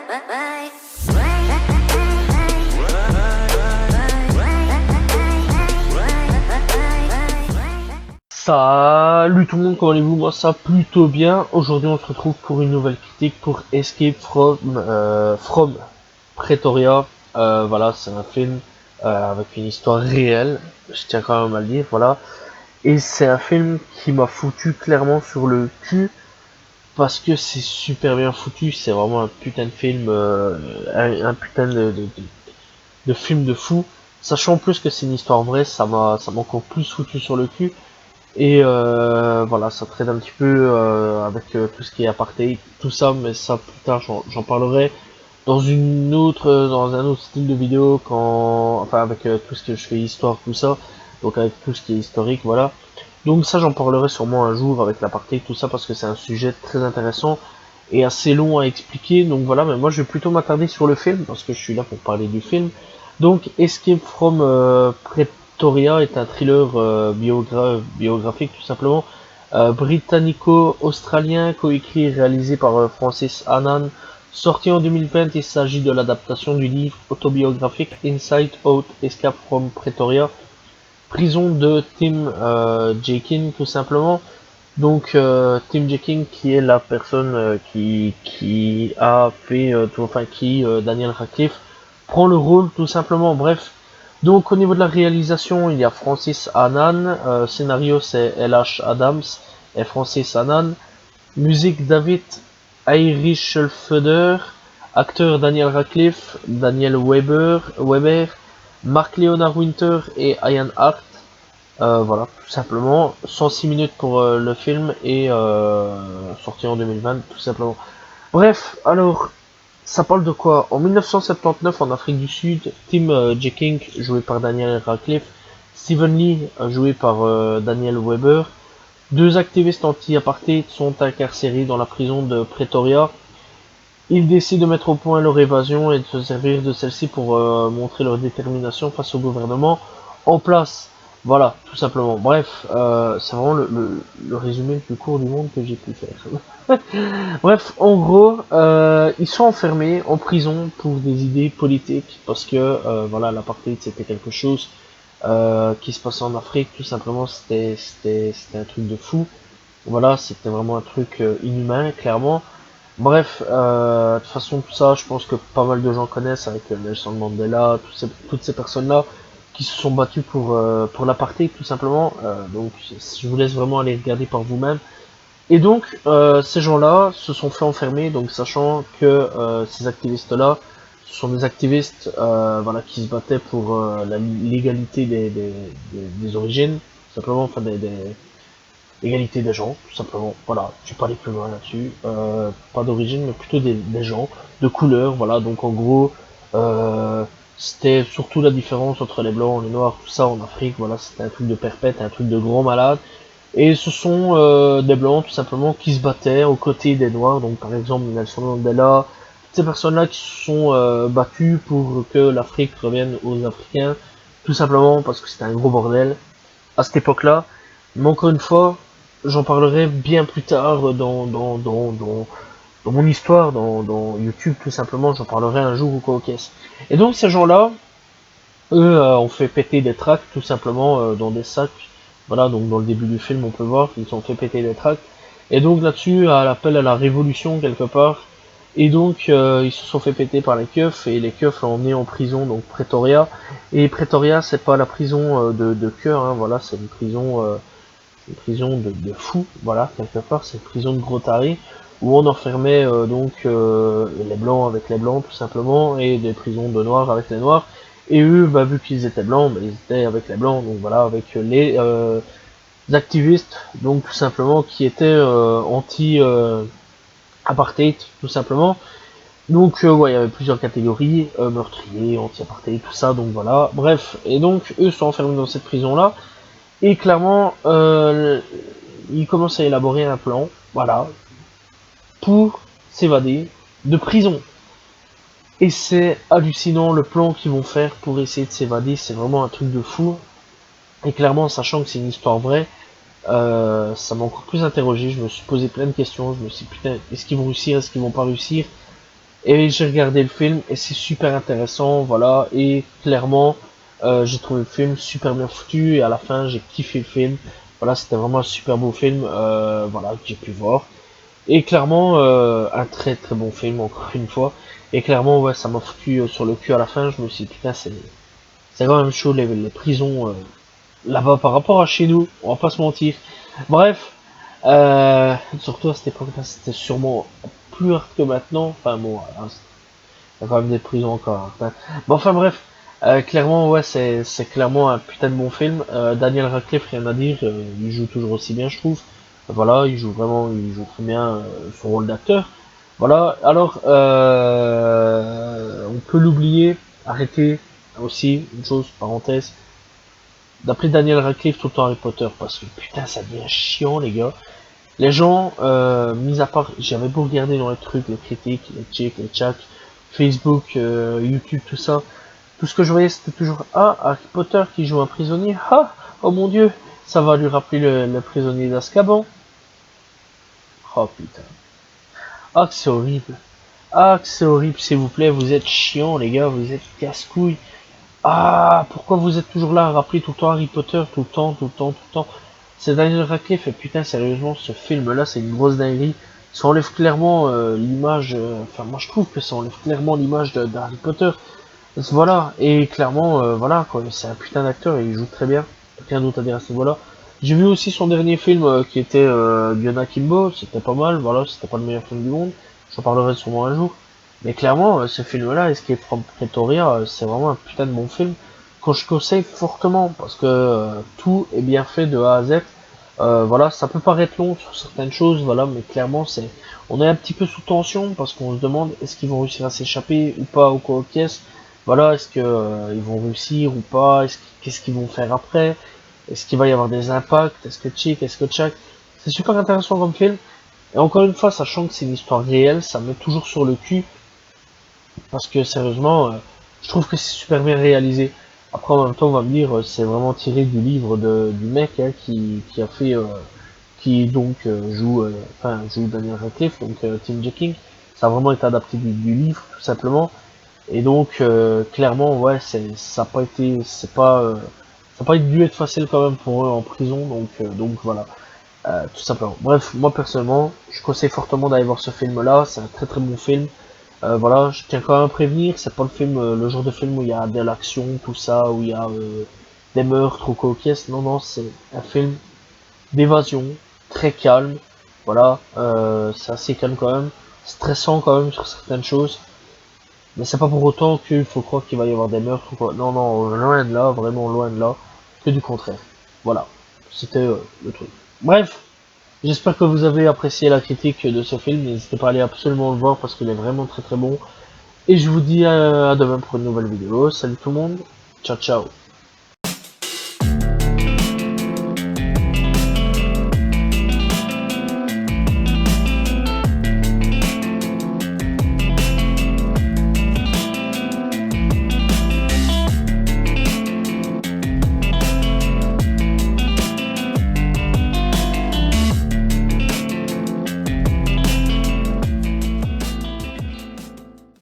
Salut tout le monde, comment allez-vous? Moi ça plutôt bien. Aujourd'hui on se retrouve pour une nouvelle critique pour Escape from Pretoria. Voilà, c'est un film avec une histoire réelle, je tiens quand même à le dire, voilà. Et c'est un film qui m'a foutu clairement sur le cul parce que c'est super bien foutu, c'est vraiment un putain de film, un putain de film de fou. Sachant en plus que c'est une histoire vraie, ça m'a encore plus foutu sur le cul. Et voilà, ça traite un petit peu avec tout ce qui est apartheid, tout ça, mais ça plus tard j'en parlerai dans dans un autre style de vidéo enfin avec tout ce que je fais histoire, tout ça, donc avec tout ce qui est historique, voilà. Donc ça j'en parlerai sûrement un jour avec l'apartheid, tout ça, parce que c'est un sujet très intéressant et assez long à expliquer, donc voilà, mais moi je vais plutôt m'attarder sur le film, parce que je suis là pour parler du film. Donc Escape from Pretoria est un thriller biographique tout simplement, britannico-australien, coécrit et réalisé par Francis Annan, sorti en 2020. Il s'agit de l'adaptation du livre autobiographique Inside Out Escape from Pretoria, prison de Tim Jekin tout simplement. Donc Tim Jekin qui est la personne qui a fait Daniel Radcliffe prend le rôle tout simplement. Bref, donc au niveau de la réalisation, il y a Francis Annan, scénario c'est L.H. Adams et Francis Annan, musique David Eichelfeder, acteur Daniel Radcliffe, Daniel Weber, Mark Leonard Winter et Ian Hart. Voilà, tout simplement. 106 minutes pour le film et sorti en 2020, tout simplement. Bref, alors, ça parle de quoi? En 1979, en Afrique du Sud, Tim Jeking, joué par Daniel Radcliffe, Stephen Lee, joué par Daniel Weber, deux activistes anti-apartheid sont incarcérés dans la prison de Pretoria. Ils décident de mettre au point leur évasion et de se servir de celle-ci pour montrer leur détermination face au gouvernement en place. Voilà, tout simplement. Bref, c'est vraiment le résumé le plus court du monde que j'ai pu faire. Bref, en gros, ils sont enfermés en prison pour des idées politiques, parce que voilà, l'apartheid c'était quelque chose qui se passait en Afrique, tout simplement. C'était un truc de fou. Voilà, c'était vraiment un truc inhumain, clairement. Bref, de toute façon, tout ça, je pense que pas mal de gens connaissent, avec Nelson Mandela, toutes ces personnes-là qui se sont battues pour l'apartheid, tout simplement. Donc, je vous laisse vraiment aller regarder par vous-même. Et donc, ces gens-là se sont fait enfermer, donc sachant que ces activistes-là, ce sont des activistes voilà, qui se battaient pour la l'égalité des origines, simplement, enfin l'égalité des gens, tout simplement. Voilà, je vais pas aller plus loin là-dessus. Pas d'origine, mais plutôt des gens, de couleur, voilà. Donc en gros, c'était surtout la différence entre les blancs, les noirs, tout ça en Afrique. Voilà, c'était un truc de perpète, un truc de grand malade. Et ce sont des blancs tout simplement qui se battaient aux côtés des noirs. Donc par exemple Nelson Mandela, toutes ces personnes-là qui se sont battues pour que l'Afrique revienne aux Africains, tout simplement parce que c'était un gros bordel à cette époque-là. Mais encore une fois, j'en parlerai bien plus tard dans mon histoire, dans YouTube tout simplement, j'en parlerai un jour ou quoi, ok. Et donc ces gens-là, eux, ont fait péter des tracts tout simplement dans des sacs. Voilà, donc dans le début du film, on peut voir qu'ils ont fait péter des tracts. Et donc là-dessus, à l'appel à la révolution quelque part. Et donc ils se sont fait péter par les keufs, et les keufs l'ont emmené en prison, donc Pretoria. Et Pretoria, c'est pas la prison de cœur, hein, voilà, c'est une prison de fous, voilà, quelque part, c'est une prison de gros tarés, où on enfermait les blancs avec les blancs, tout simplement, et des prisons de noirs avec les noirs. Et eux, bah, vu qu'ils étaient blancs, bah, ils étaient avec les blancs, donc voilà, avec les activistes, donc tout simplement, qui étaient anti-apartheid, tout simplement. Donc ouais, il y avait plusieurs catégories, meurtriers, anti-apartheid, tout ça, donc voilà. Bref, et donc eux sont enfermés dans cette prison-là, et clairement, ils commencent à élaborer un plan, voilà, pour s'évader de prison. Et c'est hallucinant le plan qu'ils vont faire pour essayer de s'évader, c'est vraiment un truc de fou. Et clairement, sachant que c'est une histoire vraie, ça m'a encore plus interrogé, je me suis posé plein de questions, je me suis dit putain, est-ce qu'ils vont réussir, est-ce qu'ils vont pas réussir? Et j'ai regardé le film et c'est super intéressant, voilà. Et clairement, j'ai trouvé le film super bien foutu et à la fin, j'ai kiffé le film. Voilà, c'était vraiment un super beau film, voilà, que j'ai pu voir. Et clairement, un très très bon film, encore une fois. Et clairement, ouais, ça m'a foutu sur le cul à la fin. Je me suis dit, putain, c'est quand même chaud les prisons là-bas par rapport à chez nous, on va pas se mentir. Bref, surtout à cette époque-là, c'était sûrement plus hard que maintenant. Enfin bon, voilà, il y a quand même des prisons encore. Hein. Bon, enfin bref, clairement, ouais, c'est clairement un putain de bon film. Daniel Radcliffe, rien à dire, il joue toujours aussi bien, je trouve. Voilà, il joue très bien son rôle d'acteur. Voilà, alors, on peut l'oublier, arrêter aussi, une chose, parenthèse, d'appeler Daniel Radcliffe tout le temps Harry Potter, parce que putain, ça devient chiant, les gars. Les gens, mis à part, j'avais beau regarder dans les trucs, les critiques, les checks, les chats, Facebook, YouTube, tout ça, tout ce que je voyais, c'était toujours, ah, Harry Potter qui joue un prisonnier, ah, oh mon dieu, ça va lui rappeler le prisonnier d'Azkaban. Oh putain. Ah, que c'est horrible. Ah, que c'est horrible, s'il vous plaît, vous êtes chiants, les gars, vous êtes casse-couilles. Ah, pourquoi vous êtes toujours là à rappeler tout le temps Harry Potter, tout le temps, tout le temps, tout le temps. C'est Daniel Radcliffe, et putain, sérieusement, ce film-là, c'est une grosse dinguerie. Ça enlève clairement l'image, enfin, moi je trouve que ça enlève clairement l'image d'Harry Potter. Voilà, et clairement, voilà, quoi, c'est un putain d'acteur et il joue très bien. Rien d'autre à dire à ce niveau-là. J'ai vu aussi son dernier film qui était Fiona Kimbo, c'était pas mal, voilà, c'était pas le meilleur film du monde. J'en parlerai sûrement un jour. Mais clairement, ce film-là, Escape from Pretoria, c'est vraiment un putain de bon film que je conseille fortement parce que tout est bien fait de A à Z. Voilà, ça peut paraître long sur certaines choses, voilà, mais clairement, on est un petit peu sous tension parce qu'on se demande est-ce qu'ils vont réussir à s'échapper ou pas ou quoi, qu'est-ce. Voilà, est-ce que ils vont réussir ou pas, qu'est-ce qu'ils vont faire après, est-ce qu'il va y avoir des impacts, est-ce que chic, est-ce que tchac. C'est super intéressant comme film. Et encore une fois, sachant que c'est une histoire réelle, ça me met toujours sur le cul parce que sérieusement, je trouve que c'est super bien réalisé. Après, en même temps, on va me dire, c'est vraiment tiré du livre du mec hein, qui a fait, qui donc joue Daniel Radcliffe, donc Tim Jacking. Ça a vraiment été adapté du livre, tout simplement. Et donc, clairement, ouais, ça a pas été, ça a pas dû être facile quand même pour eux en prison, donc voilà, tout simplement. Bref, moi personnellement, je conseille fortement d'aller voir ce film-là. C'est un très très bon film. Voilà, je tiens quand même à prévenir, c'est pas le film, le genre de film où il y a de l'action, tout ça, où il y a des meurtres ou coquesses. Non, non, c'est un film d'évasion, très calme. Voilà, c'est assez calme quand même, stressant quand même sur certaines choses. Mais c'est pas pour autant qu'il faut croire qu'il va y avoir des meurtres ou quoi. Non, non, loin de là, vraiment loin de là, que du contraire. Voilà, c'était le truc. Bref, j'espère que vous avez apprécié la critique de ce film. N'hésitez pas à aller absolument le voir parce qu'il est vraiment très très bon. Et je vous dis à demain pour une nouvelle vidéo. Salut tout le monde. Ciao ciao.